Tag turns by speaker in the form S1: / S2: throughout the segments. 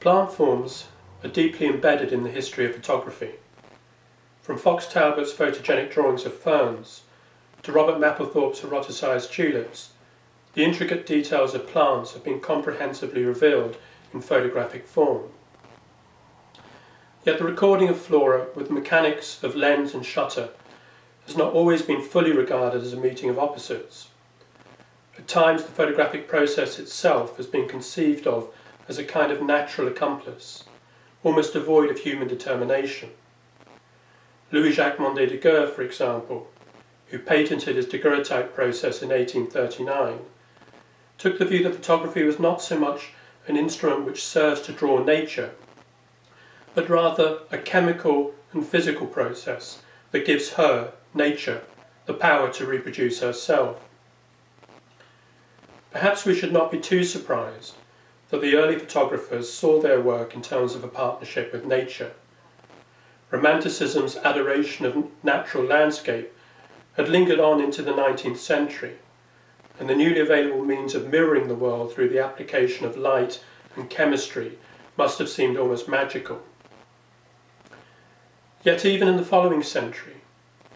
S1: Plant forms are deeply embedded in the history of photography. From Fox Talbot's photogenic drawings of ferns to Robert Mapplethorpe's eroticized tulips, the intricate details of plants have been comprehensively revealed in photographic form. Yet the recording of flora with the mechanics of lens and shutter has not always been fully regarded as a meeting of opposites. At times the photographic process itself has been conceived of as a kind of natural accomplice, almost devoid of human determination. Louis-Jacques Mondé de Guer, for example, who patented his daguerreotype process in 1839, took the view that photography was not so much an instrument which serves to draw nature, but rather a chemical and physical process that gives her, nature, the power to reproduce herself. Perhaps we should not be too surprised that the early photographers saw their work in terms of a partnership with nature. Romanticism's adoration of natural landscape had lingered on into the 19th century, and the newly available means of mirroring the world through the application of light and chemistry must have seemed almost magical. Yet even in the following century,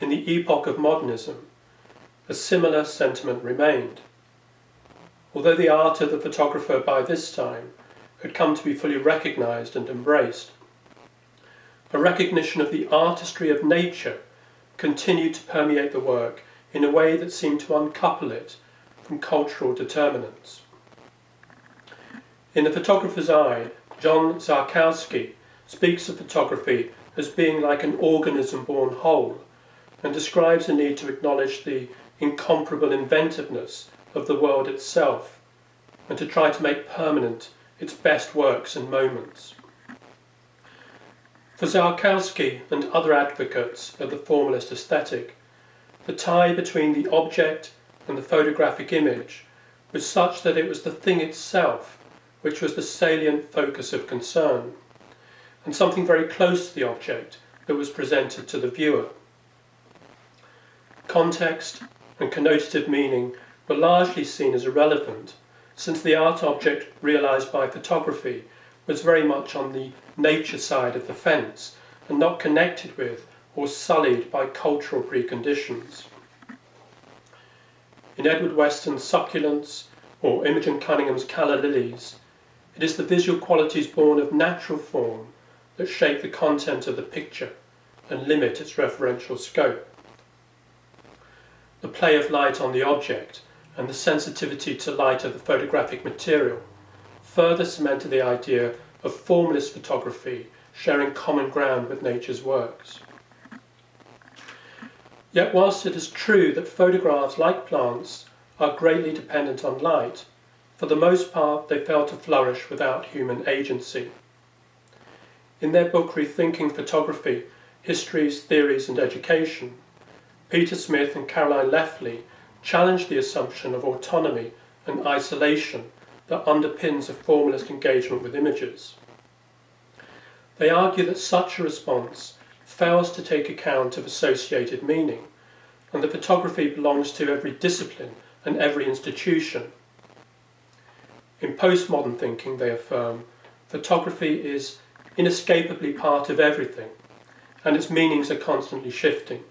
S1: in the epoch of modernism, a similar sentiment remained. Although the art of the photographer by this time had come to be fully recognised and embraced, a recognition of the artistry of nature continued to permeate the work in a way that seemed to uncouple it from cultural determinants. In The Photographer's Eye, John Zarkowski speaks of photography as being like an organism born whole, and describes the need to acknowledge the incomparable inventiveness of the world itself, and to try to make permanent its best works and moments. For Zarkowski and other advocates of the formalist aesthetic, the tie between the object and the photographic image was such that it was the thing itself which was the salient focus of concern, and something very close to the object that was presented to the viewer. Context and connotative meaning were largely seen as irrelevant, since the art object realised by photography was very much on the nature side of the fence and not connected with or sullied by cultural preconditions. In Edward Weston's Succulents or Imogen Cunningham's Calla Lilies, it is the visual qualities born of natural form that shape the content of the picture and limit its referential scope. The play of light on the object and the sensitivity to light of the photographic material further cemented the idea of formalist photography sharing common ground with nature's works. Yet whilst it is true that photographs, like plants, are greatly dependent on light, for the most part they fail to flourish without human agency. In their book Rethinking Photography, Histories, Theories and Education, Peter Smith and Caroline Leffley challenged the assumption of autonomy and isolation that underpins a formalist engagement with images. They argue that such a response fails to take account of associated meaning, and that photography belongs to every discipline and every institution. In postmodern thinking, they affirm, photography is inescapably part of everything, and its meanings are constantly shifting.